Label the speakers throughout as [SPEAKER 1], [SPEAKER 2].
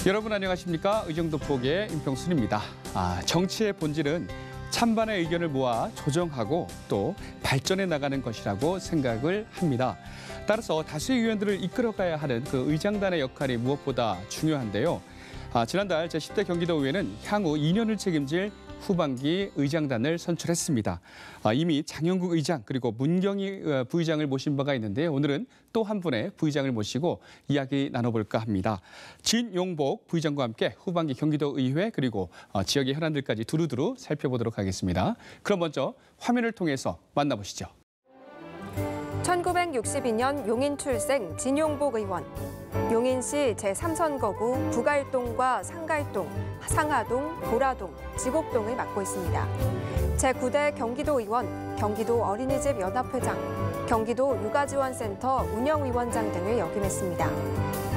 [SPEAKER 1] 여러분 안녕하십니까? 의정도포의 임평순입니다. 정치의 본질은 찬반의 의견을 모아 조정하고 또 발전해 나가는 것이라고 생각을 합니다. 따라서 다수의 의원들을 이끌어가야 하는 그 의장단의 역할이 무엇보다 중요한데요. 지난달 제10대 경기도의회는 향후 2년을 책임질 후반기 의장단을 선출했습니다. 이미 장영국 의장 그리고 문경희 부의장을 모신 바가 있는데요. 오늘은 또 한 분의 부의장을 모시고 이야기 나눠볼까 합니다. 진용복 부의장과 함께 후반기 경기도의회 그리고 지역의 현안들까지 두루두루 살펴보도록 하겠습니다. 그럼 먼저 화면을 통해서 만나보시죠.
[SPEAKER 2] 1962년 용인 출생 진용복 의원. 용인시 제3선거구 부갈동과 상갈동, 상하동, 보라동, 지곡동을 맡고 있습니다. 제9대 경기도의원, 경기도 어린이집 연합회장, 경기도 육아지원센터 운영위원장 등을 역임했습니다.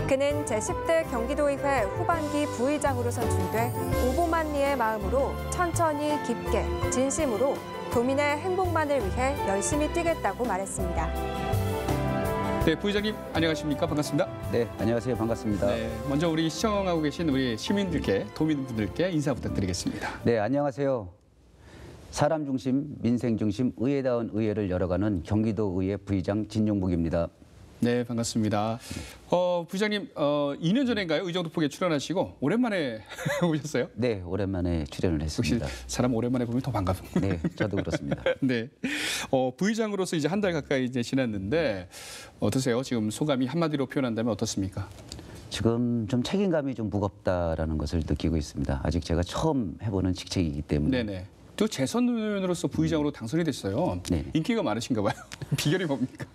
[SPEAKER 2] 그는 제10대 경기도의회 후반기 부의장으로 선출돼 오보만리의 마음으로 천천히 깊게 진심으로 도민의 행복만을 위해 열심히 뛰겠다고 말했습니다.
[SPEAKER 1] 네, 부의장님 안녕하십니까? 반갑습니다.
[SPEAKER 3] 네, 안녕하세요. 반갑습니다.
[SPEAKER 1] 네, 먼저 우리 시청하고 계신 우리 시민들께, 도민분들께 인사 부탁드리겠습니다.
[SPEAKER 3] 네, 안녕하세요. 사람 중심, 민생 중심, 의회다운 의회를 열어가는 경기도의회 부의장 진용복입니다.
[SPEAKER 1] 네, 반갑습니다. 부의장님, 2년 전인가요? 의정도포에 출연하시고 오랜만에 오셨어요?
[SPEAKER 3] 네, 오랜만에 출연을 했습니다.
[SPEAKER 1] 역시 사람 오랜만에 보면 더 반갑습니다.
[SPEAKER 3] 네, 저도 그렇습니다.
[SPEAKER 1] 네, 부의장으로서 이제 한 달 가까이 이제 지났는데 어떠세요? 지금 소감이 한마디로 표현한다면 어떻습니까?
[SPEAKER 3] 지금 좀 책임감이 좀 무겁다라는 것을 느끼고 있습니다. 아직 제가 처음 해보는 직책이기 때문에.
[SPEAKER 1] 네네. 또 재선 의원으로서 부의장으로 당선이 됐어요.
[SPEAKER 3] 네.
[SPEAKER 1] 인기가 많으신가 봐요. 비결이 뭡니까?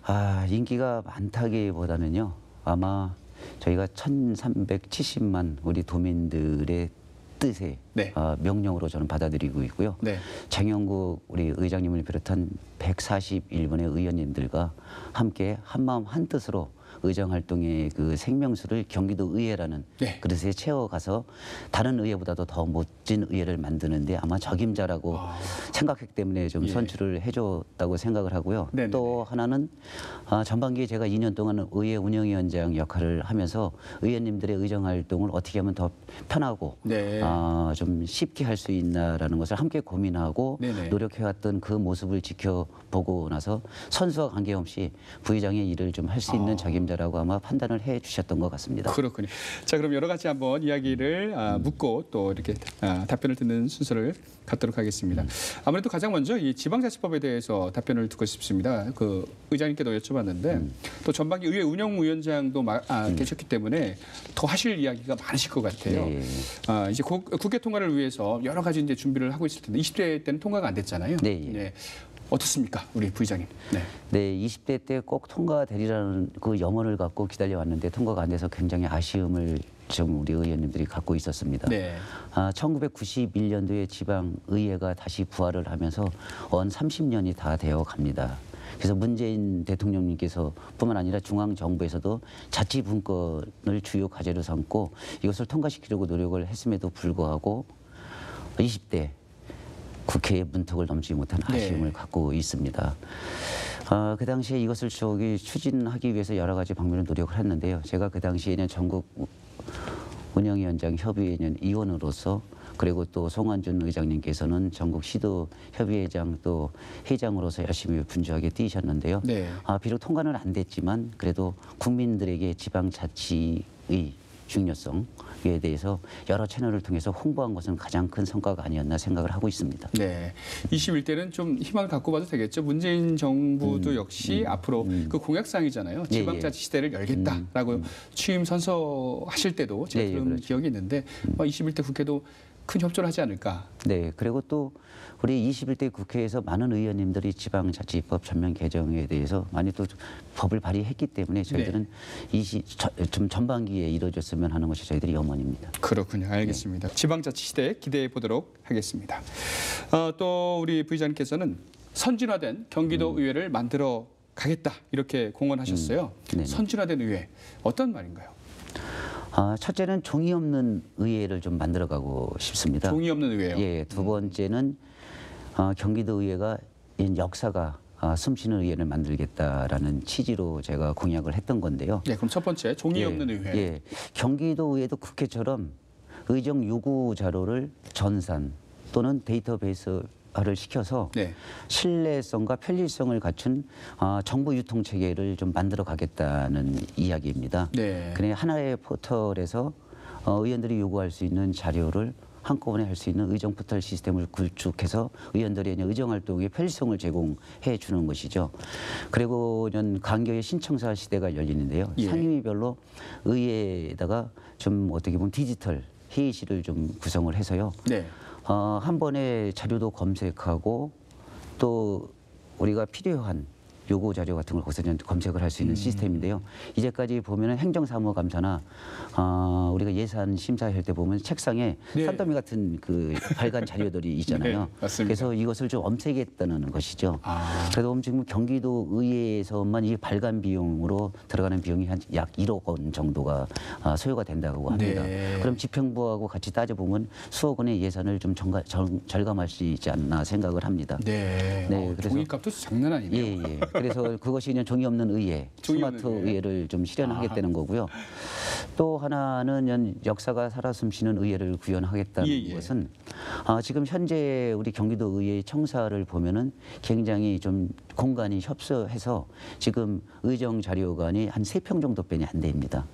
[SPEAKER 3] 인기가 많다기보다는요. 아마 저희가 1370만 우리 도민들의 뜻에
[SPEAKER 1] 네.
[SPEAKER 3] 명령으로 저는 받아들이고 있고요.
[SPEAKER 1] 네.
[SPEAKER 3] 장영국 우리 의장님을 비롯한 141분의 의원님들과 함께 한마음 한뜻으로 의정활동의 그 생명수를 경기도의회라는
[SPEAKER 1] 네.
[SPEAKER 3] 그릇에 채워가서 다른 의회보다도 더 멋진 의회를 만드는데 아마 적임자라고 생각했기 때문에 좀 선출을 해줬다고 생각을 하고요.
[SPEAKER 1] 네네네.
[SPEAKER 3] 또 하나는 전반기에 제가 2년 동안 의회 운영위원장 역할을 하면서 의원님들의 의정활동을 어떻게 하면 더 편하고
[SPEAKER 1] 네.
[SPEAKER 3] 좀 쉽게 할 수 있나라는 것을 함께 고민하고
[SPEAKER 1] 네네.
[SPEAKER 3] 노력해왔던 그 모습을 지켜보고 나서 선수와 관계없이 부의장의 일을 좀 할 수 있는 적임자라고 아마 판단을 해 주셨던 것 같습니다.
[SPEAKER 1] 그렇군요. 자, 그럼 여러 가지 한번 이야기를 묻고 또 이렇게 답변을 듣는 순서를 갖도록 하겠습니다. 아무래도 가장 먼저 이 지방자치법에 대해서 답변을 듣고 싶습니다. 그 의장님께도 여쭤봤는데 또 전반기 의회 운영위원장도 계셨기 때문에 더 하실 이야기가 많으실 것 같아요.
[SPEAKER 3] 네.
[SPEAKER 1] 이제 국회 통과를 위해서 여러 가지 이제 준비를 하고 있을 텐데 20대 때는 통과가 안 됐잖아요.
[SPEAKER 3] 네.
[SPEAKER 1] 네. 어떻습니까, 우리 부의장님? 네.
[SPEAKER 3] 네, 20대 때 꼭 통과되리라는 그 염원을 갖고 기다려왔는데 통과가 안 돼서 굉장히 아쉬움을 좀 우리 의원님들이 갖고 있었습니다.
[SPEAKER 1] 네.
[SPEAKER 3] 1991년도에 지방의회가 다시 부활을 하면서 언 30년이 다 되어 갑니다. 그래서 문재인 대통령님께서 뿐만 아니라 중앙정부에서도 자치분권을 주요 과제로 삼고 이것을 통과시키려고 노력을 했음에도 불구하고 20대 국회의 문턱을 넘지 못한 아쉬움을 갖고 있습니다. 그 당시에 이것을 추진하기 위해서 여러 가지 방면을 노력을 했는데요. 제가 그 당시에는 전국 운영위원장 협의회는 위원으로서 그리고 또 송환준 의장님께서는 전국 시도 협의회장 또 회장으로서 열심히 분주하게 뛰셨는데요.
[SPEAKER 1] 네.
[SPEAKER 3] 비록 통과는 안 됐지만 그래도 국민들에게 지방자치의 중요성에 대해서 여러 채널을 통해서 홍보한 것은 가장 큰 성과가 아니었나 생각을 하고 있습니다.
[SPEAKER 1] 네, 21대는 좀 희망을 갖고 봐도 되겠죠. 문재인 정부도 역시 앞으로 그 공약사항이잖아요. 지방자치 시대를 열겠다라고 취임 선서하실 때도 제가 들은
[SPEAKER 3] 그렇죠.
[SPEAKER 1] 기억이 있는데 21대 국회도 큰 협조를 하지 않을까.
[SPEAKER 3] 네, 그리고 또 우리 21대 국회에서 많은 의원님들이 지방자치법 전면 개정에 대해서 많이 또 법을 발의했기 때문에 저희들은 좀 전반기에 이루어졌으면 하는 것이 저희들의 염원입니다.
[SPEAKER 1] 그렇군요. 알겠습니다. 네. 지방자치 시대 기대해 보도록 하겠습니다. 또 우리 부의장님께서는 선진화된 경기도 의회를 만들어 가겠다 이렇게 공언하셨어요. 선진화된 의회 어떤 말인가요?
[SPEAKER 3] 첫째는 종이 없는 의회를 좀 만들어가고 싶습니다.
[SPEAKER 1] 종이 없는 의회요?
[SPEAKER 3] 예, 두 번째는 경기도 의회가 역사가 숨쉬는 의회를 만들겠다라는 취지로 제가 공약을 했던 건데요.
[SPEAKER 1] 네, 그럼 첫 번째 종이 없는 의회.
[SPEAKER 3] 예, 경기도 의회도 국회처럼 의정 요구 자료를 전산 또는 데이터베이스화를 시켜서
[SPEAKER 1] 네.
[SPEAKER 3] 신뢰성과 편리성을 갖춘 정보 유통 체계를 좀 만들어 가겠다는 이야기입니다.
[SPEAKER 1] 네.
[SPEAKER 3] 그래 하나의 포털에서 의원들이 요구할 수 있는 자료를 한꺼번에 할 수 있는 의정 포털 시스템을 구축해서 의원들의 의정 활동에 편리성을 제공해 주는 것이죠. 그리고 간격의 신청사 시대가 열리는데요.
[SPEAKER 1] 예.
[SPEAKER 3] 상임위별로 의회에다가 좀 어떻게 보면 디지털 회의실을 좀 구성을 해서요.
[SPEAKER 1] 네.
[SPEAKER 3] 한 번에 자료도 검색하고 또 우리가 필요한 요구 자료 같은 걸 거기서 검색을 할 수 있는 시스템인데요. 이제까지 보면은 행정사무감사나 우리가 예산 심사할 때 보면 책상에
[SPEAKER 1] 네.
[SPEAKER 3] 산더미 같은 그 발간 자료들이 있잖아요.
[SPEAKER 1] 네, 맞습니다.
[SPEAKER 3] 그래서 이것을 좀 엄색했다는 것이죠. 그래도 지금 경기도 의회에서만 이 발간 비용으로 들어가는 비용이 한 약 1억 원 정도가 소요가 된다고 합니다.
[SPEAKER 1] 네.
[SPEAKER 3] 그럼 집행부하고 같이 따져보면 수억 원의 예산을 좀 절감할 수 있지 않나 생각을 합니다.
[SPEAKER 1] 네.
[SPEAKER 3] 네, 그래서-
[SPEAKER 1] 종이값도 장난 아니네요.
[SPEAKER 3] 예, 예. 그래서 그것이 그냥 종이 없는 의회,
[SPEAKER 1] 종이
[SPEAKER 3] 스마트
[SPEAKER 1] 없는 의회.
[SPEAKER 3] 의회를 좀 실현하겠다는 거고요. 또 하나는 역사가 살아 숨쉬는 의회를 구현하겠다는
[SPEAKER 1] 예, 예.
[SPEAKER 3] 것은 지금 현재 우리 경기도 의회 청사를 보면은 굉장히 좀 공간이 협소해서 지금 의정 자료관이 한 3평 정도뿐이 안 됩니다.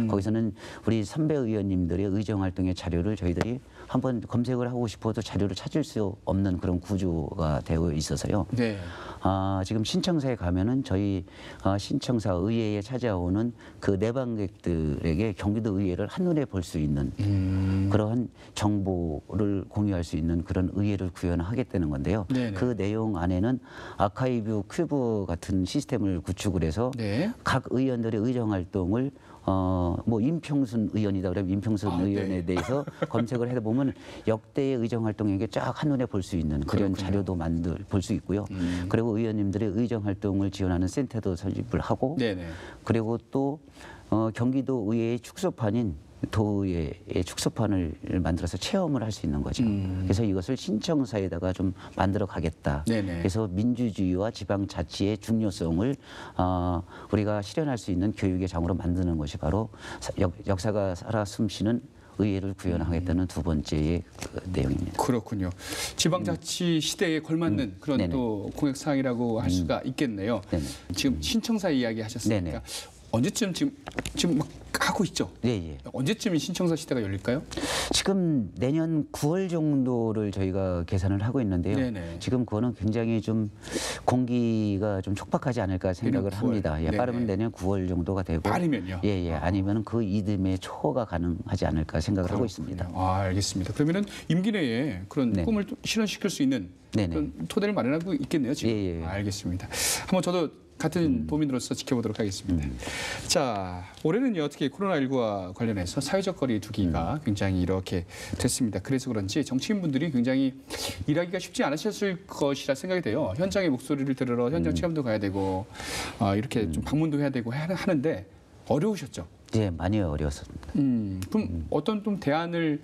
[SPEAKER 3] 거기서는 우리 선배 의원님들의 의정 활동의 자료를 저희들이 한번 검색을 하고 싶어도 자료를 찾을 수 없는 그런 구조가 되어 있어서요.
[SPEAKER 1] 네.
[SPEAKER 3] 지금 신청사에 가면은 저희 신청사 의회에 찾아오는 그 내방객들에게 경기도 의회를 한눈에 볼 수 있는 그러한 정보를 공유할 수 있는 그런 의회를 구현하겠다는 건데요.
[SPEAKER 1] 네네.
[SPEAKER 3] 그 내용 안에는 아카이브 큐브 같은 시스템을 구축을 해서
[SPEAKER 1] 네.
[SPEAKER 3] 각 의원들의 의정 활동을 뭐 임평순 의원이다 그러면 임평순 의원에
[SPEAKER 1] 네.
[SPEAKER 3] 대해서 검색을 해다 보면 역대의 의정 활동에게 쫙 한눈에 볼 수 있는 그런
[SPEAKER 1] 그렇군요.
[SPEAKER 3] 자료도 볼 수 있고요. 그리고 의원님들의 의정 활동을 지원하는 센터도 설립을 하고
[SPEAKER 1] 네네.
[SPEAKER 3] 그리고 또 경기도 의회의 축소판인 도의회의 축소판을 만들어서 체험을 할 수 있는 거죠. 그래서 이것을 신청사에다가 좀 만들어 가겠다.
[SPEAKER 1] 네네.
[SPEAKER 3] 그래서 민주주의와 지방자치의 중요성을 우리가 실현할 수 있는 교육의 장으로 만드는 것이 바로 역사가 살아 숨쉬는 의회를 구현하겠다는 두 번째의 내용입니다.
[SPEAKER 1] 그렇군요. 지방자치 시대에 걸맞는 그런
[SPEAKER 3] 네네.
[SPEAKER 1] 또 공약사항이라고 할 수가 있겠네요.
[SPEAKER 3] 네네.
[SPEAKER 1] 지금 신청사 이야기 하셨으니까
[SPEAKER 3] 네네.
[SPEAKER 1] 언제쯤 지금 막 하고 있죠?
[SPEAKER 3] 예, 예.
[SPEAKER 1] 언제쯤 신청사 시대가 열릴까요?
[SPEAKER 3] 지금 내년 9월 정도를 저희가 계산을 하고 있는데요.
[SPEAKER 1] 네네.
[SPEAKER 3] 지금 그거는 굉장히 좀 공기가 좀 촉박하지 않을까 생각을
[SPEAKER 1] 내년 9월.
[SPEAKER 3] 합니다. 예,
[SPEAKER 1] 네네.
[SPEAKER 3] 빠르면 내년 9월 정도가 되고
[SPEAKER 1] 빠르면요?
[SPEAKER 3] 예, 예. 아니면 그 이듬해 초가 가능하지 않을까 생각을 하고 있습니다.
[SPEAKER 1] 알겠습니다. 그러면은 임기 내에 그런
[SPEAKER 3] 네.
[SPEAKER 1] 꿈을 또 실현시킬 수 있는
[SPEAKER 3] 네네.
[SPEAKER 1] 그런 토대를 마련하고 있겠네요. 지금.
[SPEAKER 3] 예, 예.
[SPEAKER 1] 알겠습니다. 한번 저도 같은 도민으로서 지켜보도록 하겠습니다. 자, 올해는 어떻게 코로나19와 관련해서 사회적 거리 두기가 굉장히 이렇게 됐습니다. 그래서 그런지 정치인분들이 굉장히 일하기가 쉽지 않으셨을 것이라 생각이 돼요. 현장의 목소리를 들으러 현장 체험도 가야 되고 이렇게 좀 방문도 해야 되고 하는데 어려우셨죠?
[SPEAKER 3] 예, 많이 어려웠습니다.
[SPEAKER 1] 그럼 어떤 좀 대안을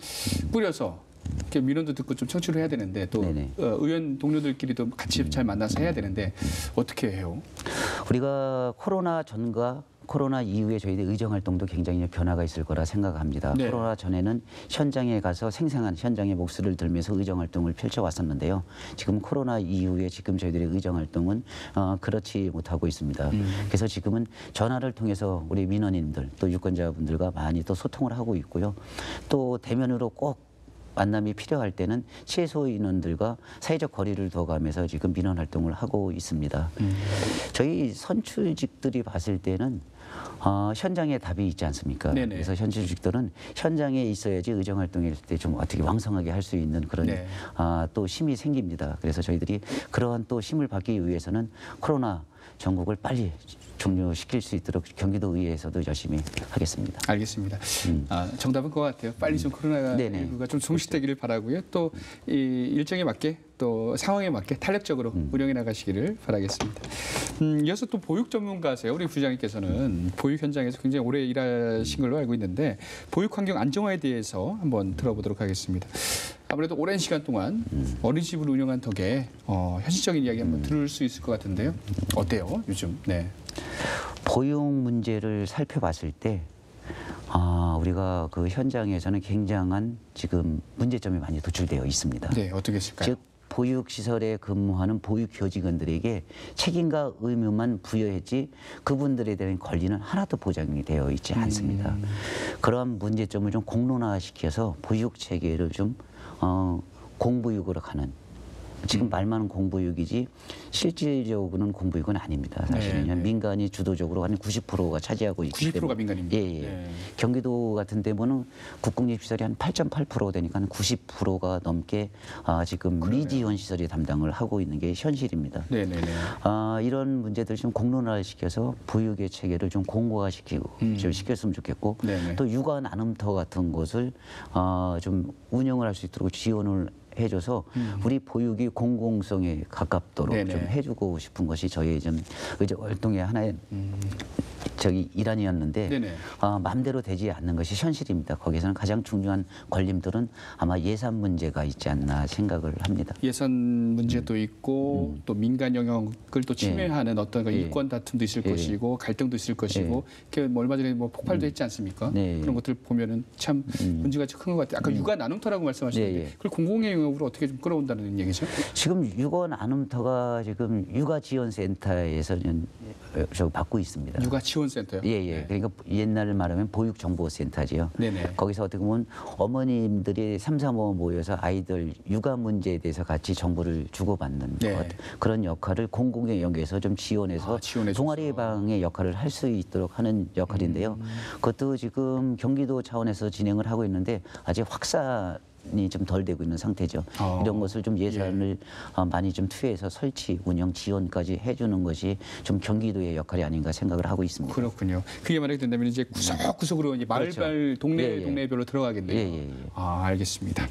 [SPEAKER 1] 꾸려서 이렇게 민원도 듣고 좀 청취를 해야 되는데 또
[SPEAKER 3] 네네.
[SPEAKER 1] 의원 동료들끼리도 같이 잘 만나서 해야 되는데 어떻게 해요?
[SPEAKER 3] 우리가 코로나 전과 코로나 이후에 저희들 의정 활동도 굉장히 변화가 있을 거라 생각합니다.
[SPEAKER 1] 네.
[SPEAKER 3] 코로나 전에는 현장에 가서 생생한 현장의 목소리를 들으면서 의정 활동을 펼쳐왔었는데요. 지금 코로나 이후에 지금 저희들의 의정 활동은 그렇지 못하고 있습니다. 그래서 지금은 전화를 통해서 우리 민원인들 또 유권자분들과 많이 또 소통을 하고 있고요. 또 대면으로 꼭 만남이 필요할 때는 최소 인원들과 사회적 거리를 둬가면서 지금 민원 활동을 하고 있습니다. 저희 선출직들이 봤을 때는 현장에 답이 있지 않습니까?
[SPEAKER 1] 네네.
[SPEAKER 3] 그래서 선출직들은 현장에 있어야지 의정 활동일 때 좀 어떻게 왕성하게 할 수 있는 그런
[SPEAKER 1] 네.
[SPEAKER 3] 또 힘이 생깁니다. 그래서 저희들이 그러한 또 힘을 받기 위해서는 코로나 전국을 빨리 종료시킬 수 있도록 경기도 의회에서도 열심히 하겠습니다.
[SPEAKER 1] 알겠습니다. 정답은 그거 같아요. 빨리 좀
[SPEAKER 3] 네네.
[SPEAKER 1] 코로나19가 좀 종식되기를 바라고요. 또 이 일정에 맞게 또 상황에 맞게 탄력적으로 운영해 나가시기를 바라겠습니다. 이어서 또 보육 전문가세요. 우리 부장님께서는 보육 현장에서 굉장히 오래 일하신 걸로 알고 있는데 보육 환경 안정화에 대해서 한번 들어보도록 하겠습니다. 아무래도 오랜 시간 동안 어린이집을 운영한 덕에 현실적인 이야기 한번 들을 수 있을 것 같은데요. 어때요, 요즘? 네.
[SPEAKER 3] 보육 문제를 살펴봤을 때 우리가 그 현장에서는 굉장한 지금 문제점이 많이 도출되어 있습니다.
[SPEAKER 1] 네, 어떻게 했을까요?
[SPEAKER 3] 즉 보육시설에 근무하는 보육교직원들에게 책임과 의무만 부여했지 그분들에 대한 권리는 하나도 보장이 되어 있지 않습니다. 그러한 문제점을 좀 공론화시켜서 보육체계를 좀 공보육으로 가는, 지금 말만 공보육이지 실질적으로는 공보육은 아닙니다. 사실은
[SPEAKER 1] 네.
[SPEAKER 3] 민간이 주도적으로 한 90%가 차지하고 있기
[SPEAKER 1] 90%가
[SPEAKER 3] 때문에.
[SPEAKER 1] 민간입니다.
[SPEAKER 3] 예, 예.
[SPEAKER 1] 네.
[SPEAKER 3] 경기도 같은 데 보면 국공립시설이 한 8.8% 되니까 한 90%가 넘게 지금 미지원 시설이 담당을 하고 있는 게 현실입니다.
[SPEAKER 1] 네네네.
[SPEAKER 3] 이런 문제들 좀 공론화시켜서 보육의 체계를 좀 공고화시키고 좀 시켰으면 좋겠고,
[SPEAKER 1] 네네.
[SPEAKER 3] 또 육아 나눔터 같은 곳을 좀 운영을 할 수 있도록 지원을 해줘서 우리 보육이 공공성에 가깝도록
[SPEAKER 1] 네네.
[SPEAKER 3] 좀 해주고 싶은 것이 저희의 좀 의제 활동의 하나의 일환이었는데
[SPEAKER 1] 네네.
[SPEAKER 3] 마음대로 되지 않는 것이 현실입니다. 거기서는 가장 중요한 걸림돌은 아마 예산 문제가 있지 않나 생각을 합니다.
[SPEAKER 1] 예산 문제도 있고 또 민간 영역을 또 침해하는 어떤 그
[SPEAKER 3] 예.
[SPEAKER 1] 이권 다툼도 있을
[SPEAKER 3] 예.
[SPEAKER 1] 것이고 갈등도 있을 것이고 이렇게 뭐 얼마 전에 뭐 폭발도 했지 않습니까?
[SPEAKER 3] 네.
[SPEAKER 1] 그런 것들 보면은 참 문제가 큰 것 같아요. 아까 육아 나눔터라고 말씀하셨는데
[SPEAKER 3] 네, 예.
[SPEAKER 1] 그걸 공공의 영역으로 어떻게 좀 끌어온다는 얘기죠?
[SPEAKER 3] 지금 육아 나눔터가 지금 육아지원센터에서는 저 받고 있습니다.
[SPEAKER 1] 육아 지원센터요?
[SPEAKER 3] 예, 예.
[SPEAKER 1] 네.
[SPEAKER 3] 그러니까 옛날 말하면 보육정보센터지요.
[SPEAKER 1] 네네.
[SPEAKER 3] 거기서 어떻게 보면 어머님들이 삼삼오오 모여서 아이들 육아 문제에 대해서 같이 정보를 주고받는
[SPEAKER 1] 네.
[SPEAKER 3] 것 같아요. 그런 역할을 공공의 영역에서 좀 지원해서
[SPEAKER 1] 지원해줘서.
[SPEAKER 3] 동아리방의 역할을 할 수 있도록 하는 역할인데요. 그것도 지금 경기도 차원에서 진행을 하고 있는데 아직 확산이 좀 덜 되고 있는 상태죠. 이런 것을 좀 예산을 많이 좀 투여해서 설치, 운영, 지원까지 해주는 것이 좀 경기도의 역할이 아닌가 생각을 하고 있습니다.
[SPEAKER 1] 그렇군요. 그게 만약에 된다면 이제 구석구석으로 이제 마을별
[SPEAKER 3] 그렇죠.
[SPEAKER 1] 동네
[SPEAKER 3] 예, 예.
[SPEAKER 1] 동네별로 들어가겠네요.
[SPEAKER 3] 예, 예, 예.
[SPEAKER 1] 알겠습니다.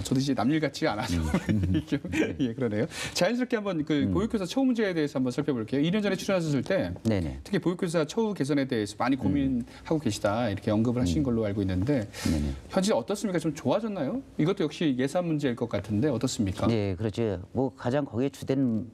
[SPEAKER 1] 저도 이제 남일 같지 않아서 예, 그러네요. 자연스럽게 한번 그 보육교사 처우 문제에 대해서 한번 살펴볼게요. 2년 전에 출연하셨을 때
[SPEAKER 3] 네네.
[SPEAKER 1] 특히 보육교사 처우 개선에 대해서 많이 고민하고 계시다 이렇게 언급을 하신 걸로 알고 있는데
[SPEAKER 3] 네네.
[SPEAKER 1] 현재 어떻습니까? 좀 좋아졌나요? 이것도 역시 예산 문제일 것 같은데 어떻습니까?
[SPEAKER 3] 네, 그렇죠. 뭐 가장 거기에 주된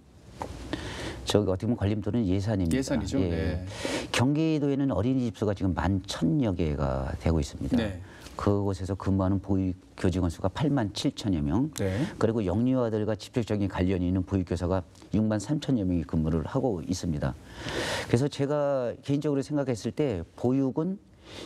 [SPEAKER 3] 어떻게 보면 걸림돌은 예산입니다.
[SPEAKER 1] 예산이죠.
[SPEAKER 3] 예.
[SPEAKER 1] 네.
[SPEAKER 3] 경기도에는 어린이집 수가 지금 11,000여 개가 되고 있습니다.
[SPEAKER 1] 네.
[SPEAKER 3] 그곳에서 근무하는 보육교직원 수가 87,000여 명.
[SPEAKER 1] 네.
[SPEAKER 3] 그리고 영유아들과 직접적인 관련이 있는 보육교사가 63,000여 명이 근무를 하고 있습니다. 그래서 제가 개인적으로 생각했을 때 보육은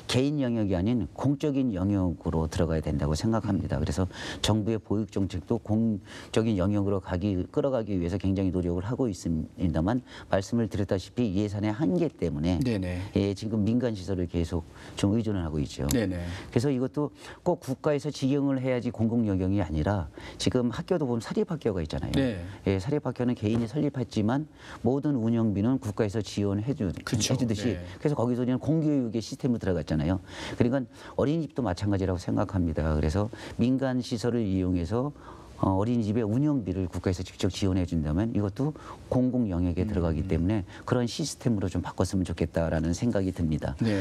[SPEAKER 3] 개인 영역이 아닌 공적인 영역으로 들어가야 된다고 생각합니다. 그래서 정부의 보육 정책도 공적인 영역으로 끌어가기 위해서 굉장히 노력을 하고 있습니다만 말씀을 드렸다시피 예산의 한계 때문에
[SPEAKER 1] 네네.
[SPEAKER 3] 지금 민간 시설을 계속 좀 의존을 하고 있죠.
[SPEAKER 1] 네네.
[SPEAKER 3] 그래서 이것도 꼭 국가에서 직영을 해야지 공공 영역이 아니라 지금 학교도 보면 사립학교가 있잖아요.
[SPEAKER 1] 네.
[SPEAKER 3] 예, 사립학교는 개인이 설립했지만 모든 운영비는 국가에서 해주듯이
[SPEAKER 1] 네.
[SPEAKER 3] 그래서 거기서 그냥 공교육의 시스템으로 들어갔잖아요. 그러니까 어린이집도 마찬가지라고 생각합니다. 그래서 민간 시설을 이용해서 어린이집의 운영비를 국가에서 직접 지원해 준다면 이것도 공공 영역에 들어가기 때문에 그런 시스템으로 좀 바꿨으면 좋겠다라는 생각이 듭니다.
[SPEAKER 1] 네.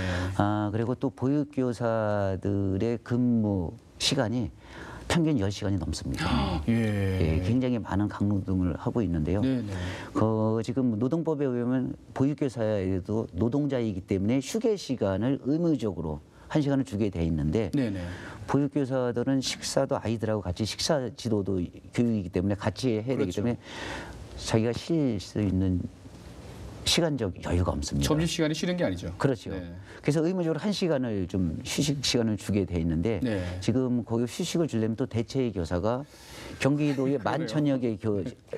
[SPEAKER 3] 그리고 또 보육교사들의 근무 시간이 평균 10시간이 넘습니다.
[SPEAKER 1] 예.
[SPEAKER 3] 굉장히 많은 강노동을 하고 있는데요.
[SPEAKER 1] 네네.
[SPEAKER 3] 지금 노동법에 의하면 보육교사에도 노동자이기 때문에 휴게 시간을 의무적으로 1시간을 주게 돼 있는데
[SPEAKER 1] 네네.
[SPEAKER 3] 보육교사들은 식사도 아이들하고 같이 식사 지도도 교육이기 때문에 같이 해야 되기
[SPEAKER 1] 그렇죠.
[SPEAKER 3] 때문에 자기가 쉴 수 있는 시간적 여유가 없습니다.
[SPEAKER 1] 점심시간이 싫은 게 아니죠.
[SPEAKER 3] 그렇죠.
[SPEAKER 1] 네.
[SPEAKER 3] 그래서 의무적으로 1시간을 좀 휴식 시간을 주게 돼 있는데
[SPEAKER 1] 네.
[SPEAKER 3] 지금 거기 휴식을 주려면 또 대체 교사가 경기도에 11,000여 개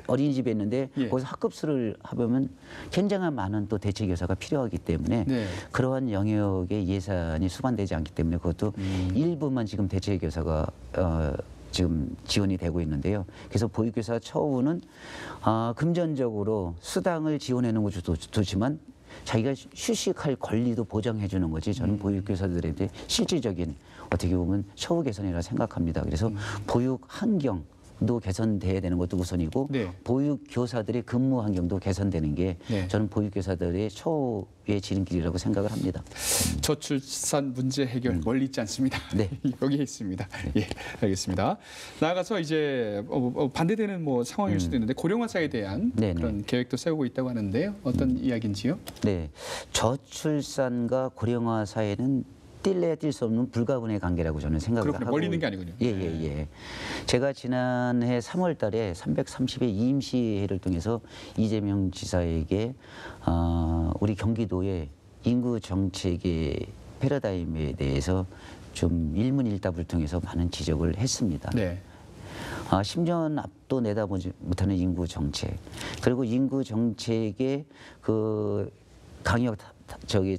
[SPEAKER 3] 어린이집에 있는데
[SPEAKER 1] 예.
[SPEAKER 3] 거기서 학급수를 하면 굉장한 많은 또 대체 교사가 필요하기 때문에
[SPEAKER 1] 네.
[SPEAKER 3] 그러한 영역의 예산이 수반되지 않기 때문에 그것도 일부만 지금 대체 교사가 지금 지원이 되고 있는데요. 그래서 보육교사 처우는 금전적으로 수당을 지원해 놓은 것도 좋지만 자기가 휴식할 권리도 보장해 주는 거지 저는 보육교사들한테 실질적인 어떻게 보면 처우 개선이라 생각합니다. 그래서 보육 환경 개선돼야 되는 것도 우선이고
[SPEAKER 1] 네.
[SPEAKER 3] 보육 교사들의 근무 환경도 개선되는 게
[SPEAKER 1] 네.
[SPEAKER 3] 저는 보육 교사들의 초의 지름길이라고 생각을 합니다.
[SPEAKER 1] 저출산 문제 해결 멀리 있지 않습니다.
[SPEAKER 3] 네.
[SPEAKER 1] 여기에 있습니다. 예, 알겠습니다. 나아가서 이제 반대되는 뭐 상황일 수도 있는데 고령화사에 대한
[SPEAKER 3] 네네.
[SPEAKER 1] 그런 계획도 세우고 있다고 하는데요. 어떤 이야기인지요?
[SPEAKER 3] 네, 저출산과 고령화 사회는 뛸래야 뛸 수 없는 불가분의 관계라고 저는 생각을
[SPEAKER 1] 그렇군요.
[SPEAKER 3] 하고
[SPEAKER 1] 멀리 있는 게 아니군요.
[SPEAKER 3] 예. 제가 지난해 3월 달에 330회 임시회를 통해서 이재명 지사에게 우리 경기도의 인구 정책의 패러다임에 대해서 좀 일문일답을 통해서 많은 지적을 했습니다.
[SPEAKER 1] 네.
[SPEAKER 3] 10년 앞도 내다보지 못하는 인구 정책, 그리고 인구 정책의 그 강력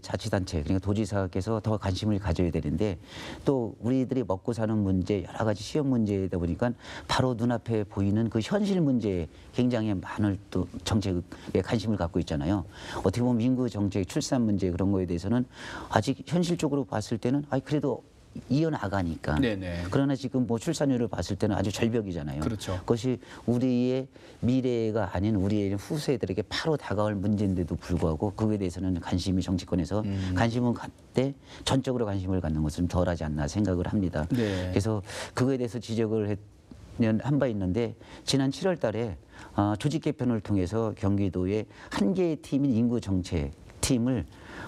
[SPEAKER 3] 자치단체, 그러니까 도지사께서 더 관심을 가져야 되는데 또 우리들이 먹고 사는 문제, 여러 가지 시험 문제이다 보니까 바로 눈앞에 보이는 그 현실 문제에 굉장히 많은 또 정책에 관심을 갖고 있잖아요. 어떻게 보면 인구 정책, 출산 문제 그런 거에 대해서는 아직 현실적으로 봤을 때는 그래도 이어나가니까.
[SPEAKER 1] 네네.
[SPEAKER 3] 그러나 지금 뭐 출산율을 봤을 때는 아주 절벽이잖아요.
[SPEAKER 1] 그렇죠.
[SPEAKER 3] 그것이 우리의 미래가 아닌 우리의 후세들에게 바로 다가올 문제인데도 불구하고 그거에 대해서는 관심이 정치권에서 관심을 갖되 전적으로 관심을 갖는 것은 덜하지 않나 생각을 합니다.
[SPEAKER 1] 네.
[SPEAKER 3] 그래서 그거에 대해서 지적을 한 바 있는데 지난 7월 달에 조직 개편을 통해서 경기도의 한 개의 팀인 인구 정책 팀을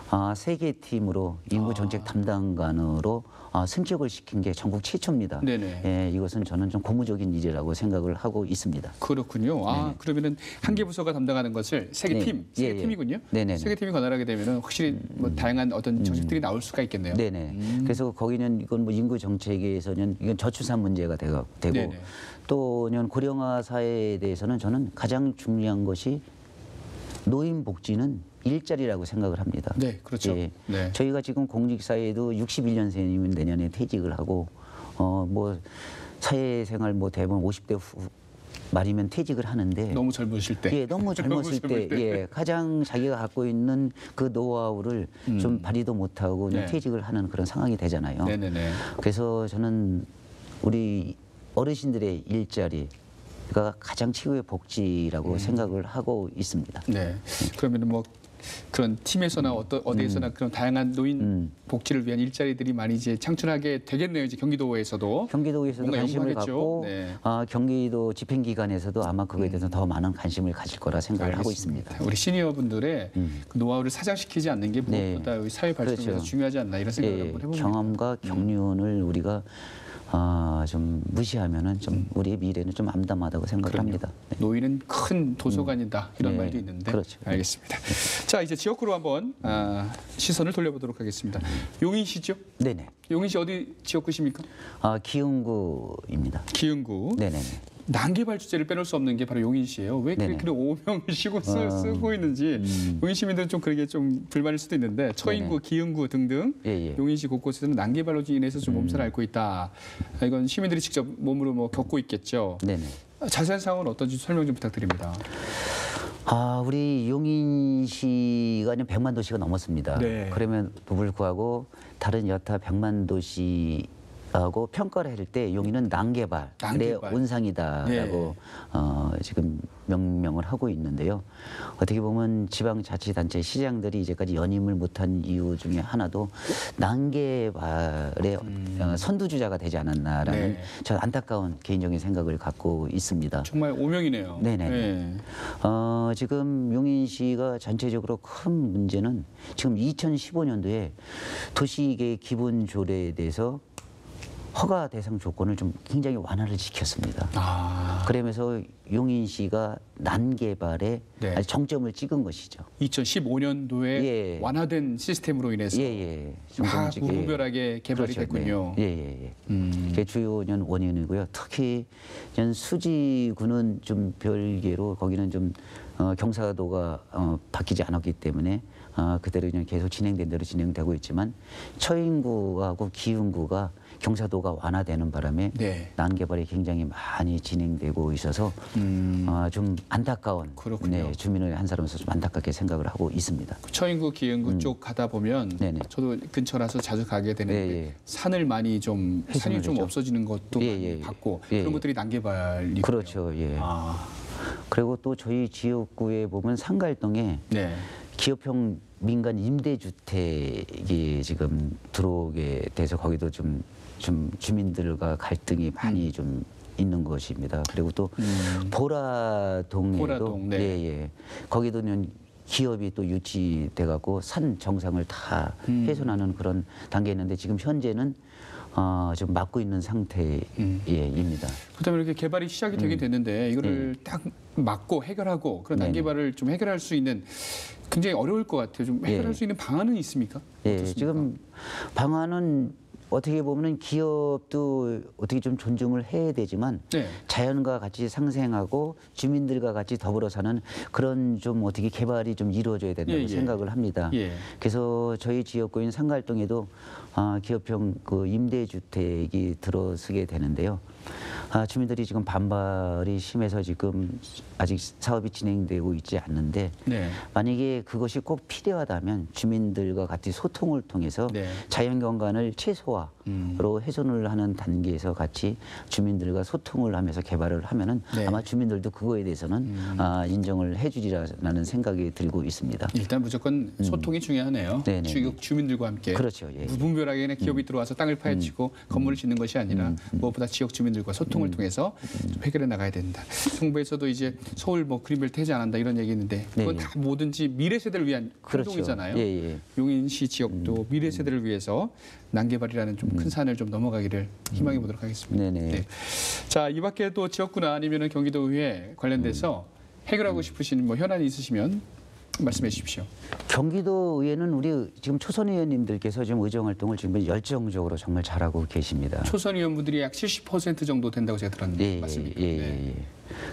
[SPEAKER 3] 3개 팀으로 인구 정책 담당관으로 승격을 시킨 게 전국 최초입니다.
[SPEAKER 1] 네네.
[SPEAKER 3] 예, 이것은 저는 좀 고무적인 일이라고 생각을 하고 있습니다.
[SPEAKER 1] 그렇군요. 그러면은 한 개 부서가 담당하는 것을 세 개
[SPEAKER 3] 네.
[SPEAKER 1] 팀, 세 개
[SPEAKER 3] 예.
[SPEAKER 1] 팀이군요.
[SPEAKER 3] 네네네.
[SPEAKER 1] 세 개 팀이 관할하게 되면은 확실히 뭐 다양한 어떤 정책들이 나올 수가 있겠네요.
[SPEAKER 3] 네네. 그래서 거기는 이건 뭐 인구 정책에서는 이건 저출산 문제가 되고
[SPEAKER 1] 네네.
[SPEAKER 3] 또는 고령화 사회에 대해서는 저는 가장 중요한 것이 노인 복지는 일자리라고 생각을 합니다.
[SPEAKER 1] 네, 그렇죠.
[SPEAKER 3] 예.
[SPEAKER 1] 네.
[SPEAKER 3] 저희가 지금 공직사회에도 61년생이면 내년에 퇴직을 하고 뭐 사회생활 뭐 대부분 50대 후 말이면 퇴직을 하는데
[SPEAKER 1] 너무 젊으실 때.
[SPEAKER 3] 예, 너무 젊었을 때, 예, 가장 자기가 갖고 있는 그 노하우를 좀 발휘도 못하고 그냥
[SPEAKER 1] 네.
[SPEAKER 3] 퇴직을 하는 그런 상황이 되잖아요.
[SPEAKER 1] 네네네.
[SPEAKER 3] 그래서 저는 우리 어르신들의 일자리가 가장 최고의 복지라고 생각을 하고 있습니다.
[SPEAKER 1] 네. 그러면은 뭐 그런 팀에서나 어디에서나 그런 다양한 노인 복지를 위한 일자리들이 많이 이제 창출하게 되겠네요. 이제 경기도에서도.
[SPEAKER 3] 경기도에서도
[SPEAKER 1] 뭔가
[SPEAKER 3] 관심을
[SPEAKER 1] 연구하겠죠.
[SPEAKER 3] 갖고
[SPEAKER 1] 네.
[SPEAKER 3] 경기도 집행기관에서도 아마 그거에 대해서 더 많은 관심을 가질 거라 생각을 하고 있습니다.
[SPEAKER 1] 우리 시니어분들의 그 노하우를 사장시키지 않는 게
[SPEAKER 3] 네.
[SPEAKER 1] 무엇보다 우리 사회 발전에
[SPEAKER 3] 그렇죠.
[SPEAKER 1] 위해서 중요하지 않나 이런 생각을
[SPEAKER 3] 예,
[SPEAKER 1] 한번 해봅니다.
[SPEAKER 3] 경험과 경륜을 우리가 좀 무시하면은 좀 우리의 미래는 좀 암담하다고 생각을
[SPEAKER 1] 그럼요.
[SPEAKER 3] 합니다. 네.
[SPEAKER 1] 노인은 큰 도서관이다 이런
[SPEAKER 3] 네,
[SPEAKER 1] 말도 있는데
[SPEAKER 3] 그렇죠.
[SPEAKER 1] 알겠습니다. 자 이제 지역구로 한번 시선을 돌려보도록 하겠습니다. 용인시죠?
[SPEAKER 3] 네네.
[SPEAKER 1] 용인시 어디 지역구십니까?
[SPEAKER 3] 기흥구입니다.
[SPEAKER 1] 기흥구.
[SPEAKER 3] 네네네.
[SPEAKER 1] 난개발 주제를 빼놓을 수 없는 게 바로 용인시예요. 왜
[SPEAKER 3] 네네.
[SPEAKER 1] 그렇게 오명을 쉬고 쓰고 있는지 용인 시민들은 좀 그러게 좀 불만일 수도 있는데 처인구, 기흥구 등등
[SPEAKER 3] 예.
[SPEAKER 1] 용인시 곳곳에서는 난개발로 인해서 좀 몸살을 앓고 있다. 지금 시민들이 직접 몸으로 뭐 겪고 있겠죠.
[SPEAKER 3] 네네.
[SPEAKER 1] 자세한 사항은 어떤지 설명 좀 부탁드립니다.
[SPEAKER 3] 우리 용인시가 100만 도시가 넘었습니다.
[SPEAKER 1] 네.
[SPEAKER 3] 그럼에도 불구하고 다른 여타 100만 도시하고 평가를 할 때 용인은 난개발의
[SPEAKER 1] 난개발.
[SPEAKER 3] 온상이다라고 지금 명명을 하고 있는데요. 어떻게 보면 지방자치단체 시장들이 이제까지 연임을 못한 이유 중에 하나도 난개발의 선두주자가 되지 않았나라는
[SPEAKER 1] 네.
[SPEAKER 3] 저 안타까운 개인적인 생각을 갖고 있습니다.
[SPEAKER 1] 정말 오명이네요.
[SPEAKER 3] 네네.
[SPEAKER 1] 네.
[SPEAKER 3] 지금 용인시가 전체적으로 큰 문제는 지금 2015년도에 도시계획 기본 조례에 대해서 허가 대상 조건을 좀 굉장히 완화를 시켰습니다. 그러면서 용인시가 난개발에
[SPEAKER 1] 네.
[SPEAKER 3] 아주 정점을 찍은 것이죠.
[SPEAKER 1] 2015년도에
[SPEAKER 3] 예.
[SPEAKER 1] 완화된 시스템으로 인해서
[SPEAKER 3] 예.
[SPEAKER 1] 막
[SPEAKER 3] 정점을
[SPEAKER 1] 무분별하게 개발이
[SPEAKER 3] 그렇죠.
[SPEAKER 1] 됐군요.
[SPEAKER 3] 예. 그게 주요 원인이고요. 특히 수지구는 좀 별개로 거기는 좀 경사도가 바뀌지 않았기 때문에 그대로 그냥 계속 진행된 대로 진행되고 있지만 처인구하고 기흥구가 경사도가 완화되는 바람에
[SPEAKER 1] 네.
[SPEAKER 3] 난개발이 굉장히 많이 진행되고 있어서 좀 안타까운
[SPEAKER 1] 그렇군요.
[SPEAKER 3] 네, 주민의 한 사람으로서 좀 안타깝게 생각을 하고 있습니다.
[SPEAKER 1] 처인구 기흥구 쪽 가다 보면
[SPEAKER 3] 네네.
[SPEAKER 1] 저도 근처라서 자주 가게 되는데
[SPEAKER 3] 예, 예.
[SPEAKER 1] 산을 많이 좀 산이 좀
[SPEAKER 3] 되죠.
[SPEAKER 1] 없어지는 것도
[SPEAKER 3] 예,
[SPEAKER 1] 많이
[SPEAKER 3] 예.
[SPEAKER 1] 봤고
[SPEAKER 3] 예,
[SPEAKER 1] 그런
[SPEAKER 3] 예.
[SPEAKER 1] 것들이 난개발이
[SPEAKER 3] 그렇죠. 예. 그리고 또 저희 지역구에 보면 상갈동에
[SPEAKER 1] 네.
[SPEAKER 3] 기업형 민간 임대주택이 지금 들어오게 돼서 거기도 좀 주민들과 갈등이 많이 좀 있는 것입니다. 그리고 또 보라동에도
[SPEAKER 1] 보라동, 네.
[SPEAKER 3] 예. 거기도는 기업이 또 유치돼 갖고 산 정상을 다 훼손하는 그런 단계에 있는데 지금 현재는 좀 막고 있는 상태입니다.
[SPEAKER 1] 그렇다면 이렇게 개발이 시작이 되긴 됐는데 이거를 딱 막고 해결하고 그런
[SPEAKER 3] 네네.
[SPEAKER 1] 난개발을 좀 해결할 수 있는 굉장히 어려울 것 같아요. 좀 해결할
[SPEAKER 3] 예.
[SPEAKER 1] 수 있는 방안은 있습니까?
[SPEAKER 3] 예,
[SPEAKER 1] 어떻습니까?
[SPEAKER 3] 지금 방안은 어떻게 보면 기업도 어떻게 좀 존중을 해야 되지만
[SPEAKER 1] 네.
[SPEAKER 3] 자연과 같이 상생하고 주민들과 같이 더불어 사는 그런 좀 어떻게 개발이 좀 이루어져야 된다고
[SPEAKER 1] 예, 예.
[SPEAKER 3] 생각을 합니다.
[SPEAKER 1] 예.
[SPEAKER 3] 그래서 저희 지역구인 상갈동에도 기업형 그 임대주택이 들어서게 되는데요. 주민들이 지금 반발이 심해서 지금 아직 사업이 진행되고 있지 않는데
[SPEAKER 1] 네.
[SPEAKER 3] 만약에 그것이 꼭 필요하다면 주민들과 같이 소통을 통해서
[SPEAKER 1] 네.
[SPEAKER 3] 자연경관을 최소화로 훼손을 하는 단계에서 같이 주민들과 소통을 하면서 개발을 하면은
[SPEAKER 1] 네.
[SPEAKER 3] 아마 주민들도 그거에 대해서는 인정을 해주리라는 생각이 들고 있습니다.
[SPEAKER 1] 일단 무조건 소통이 중요하네요.
[SPEAKER 3] 네네.
[SPEAKER 1] 지역 주민들과 함께
[SPEAKER 3] 그렇죠. 예.
[SPEAKER 1] 무분별하게 그냥 기업이 들어와서 땅을 파헤치고 건물을 짓는 것이 아니라 무엇보다 지역 주민들과 소통을 통해서 좀 해결해 나가야 된다. 정부에서도 이제 서울 뭐 그린벨트 해제 안 한다 이런 얘기 있는데 그건
[SPEAKER 3] 네네.
[SPEAKER 1] 다 뭐든지 미래 세대를 위한
[SPEAKER 3] 그렇죠.
[SPEAKER 1] 행동이잖아요.
[SPEAKER 3] 예, 예.
[SPEAKER 1] 용인시 지역도 미래 세대를 위해서 난개발이라는 좀 큰 산을 좀 넘어가기를 희망해 보도록 하겠습니다.
[SPEAKER 3] 네네.
[SPEAKER 1] 네. 자, 이 밖에 또 지역구나 아니면 경기도의회 관련돼서 해결하고 싶으신 뭐 현안이 있으시면 말씀해 주십시오.
[SPEAKER 3] 경기도의회는 우리 지금 초선 의원님들께서 지금 의정 활동을 지금 열정적으로 정말 잘하고 계십니다.
[SPEAKER 1] 초선 의원분들이 약 70% 정도 된다고 제가 들었는데 맞습니까? 네.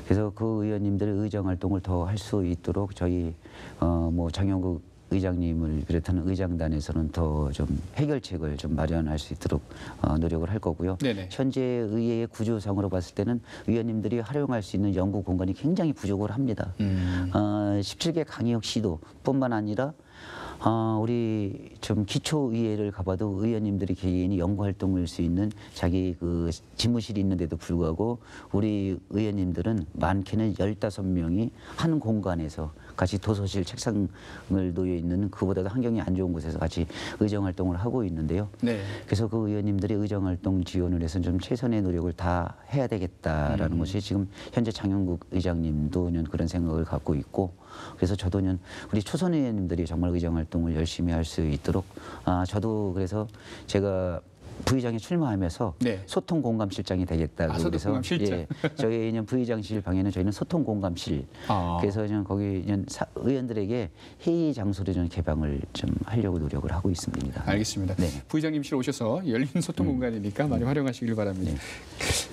[SPEAKER 3] 그래서 그 의원님들의 의정 활동을 더 할 수 있도록 저희 뭐 장영국 의장님을 비롯한 의장단에서는 더 좀 해결책을 좀 마련할 수 있도록 노력을 할 거고요.
[SPEAKER 1] 네네.
[SPEAKER 3] 현재 의회의 구조상으로 봤을 때는 의원님들이 활용할 수 있는 연구 공간이 굉장히 부족을 합니다. 17개 강역 시도뿐만 아니라 우리 좀 기초의회를 가봐도 의원님들이 개인이 연구 활동을 수 있는 자기 그 집무실이 있는데도 불구하고 우리 의원님들은 많게는 15명이 한 공간에서 같이 도서실 책상을 놓여 있는 그보다도 환경이 안 좋은 곳에서 같이 의정 활동을 하고 있는데요.
[SPEAKER 1] 네.
[SPEAKER 3] 그래서 그 의원님들이 의정 활동 지원을 해서 좀 최선의 노력을 다 해야 되겠다라는 것이 지금 현재 장영국 의장님도 그런 생각을 갖고 있고 그래서 저도 우리 초선 의원님들이 정말 의정 활동을 열심히 할 수 있도록 저도 그래서 제가 부의장에 출마하면서
[SPEAKER 1] 네.
[SPEAKER 3] 소통 공감실장이 되겠다고
[SPEAKER 1] 소통
[SPEAKER 3] 그래서
[SPEAKER 1] 공감실장.
[SPEAKER 3] 저희 부의장실 방에는 저희는 소통 공감실 그래서 거기 의원들에게 회의 장소를 좀 개방을 좀 하려고 노력을 하고 있습니다.
[SPEAKER 1] 알겠습니다.
[SPEAKER 3] 네.
[SPEAKER 1] 부의장님실 오셔서 열린 소통 공간이니까 많이 활용하시길 바랍니다.
[SPEAKER 3] 네.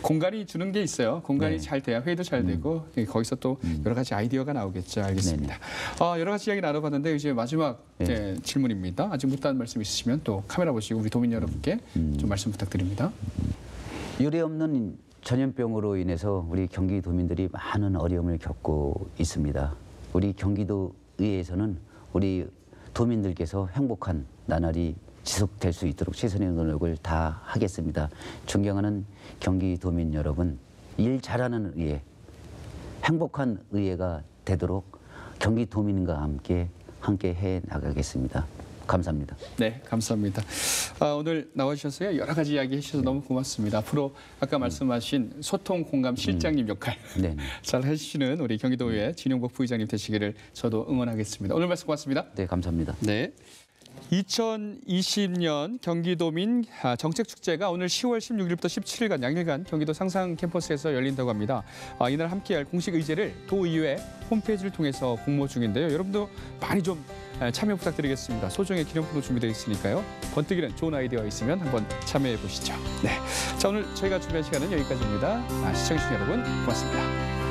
[SPEAKER 1] 공간이 주는 게 있어요. 공간이
[SPEAKER 3] 네.
[SPEAKER 1] 잘 돼야 회의도 잘 되고 거기서 또 여러 가지 아이디어가 나오겠죠. 알겠습니다. 여러 가지 이야기 나눠봤는데 이제 마지막 질문입니다. 아직 못다한 말씀 있으시면 또 카메라 보시고 우리 도민 여러분께 좀 말씀 부탁드립니다.
[SPEAKER 3] 유례없는 전염병으로 인해서 우리 경기도민들이 많은 어려움을 겪고 있습니다. 우리 경기도의회에서는 우리 도민들께서 행복한 나날이 지속될 수 있도록 최선의 노력을 다 하겠습니다. 존경하는 경기도민 여러분, 일 잘하는 의회, 행복한 의회가 되도록 경기도민과 함께 해 나가겠습니다. 감사합니다.
[SPEAKER 1] 네, 감사합니다. 오늘 나와주셔서요. 여러 가지 이야기 해주셔서 너무 고맙습니다. 앞으로 아까 말씀하신 소통 공감 실장님 역할 잘 해주시는 우리 경기도의회 진용복 부의장님 되시기를 저도 응원하겠습니다. 오늘 말씀 고맙습니다.
[SPEAKER 3] 네, 감사합니다.
[SPEAKER 1] 네. 2020년 경기도민 정책축제가 오늘 10월 16일부터 17일간 양일간 경기도 상상 캠퍼스에서 열린다고 합니다. 이날 함께할 공식 의제를 도의회 홈페이지를 통해서 공모 중인데요. 여러분도 많이 좀 참여 부탁드리겠습니다. 소정의 기념품도 준비되어 있으니까요. 번뜩이는 좋은 아이디어가 있으면 한번 참여해 보시죠. 네, 자 오늘 저희가 준비한 시간은 여기까지입니다. 시청해주신 여러분 고맙습니다.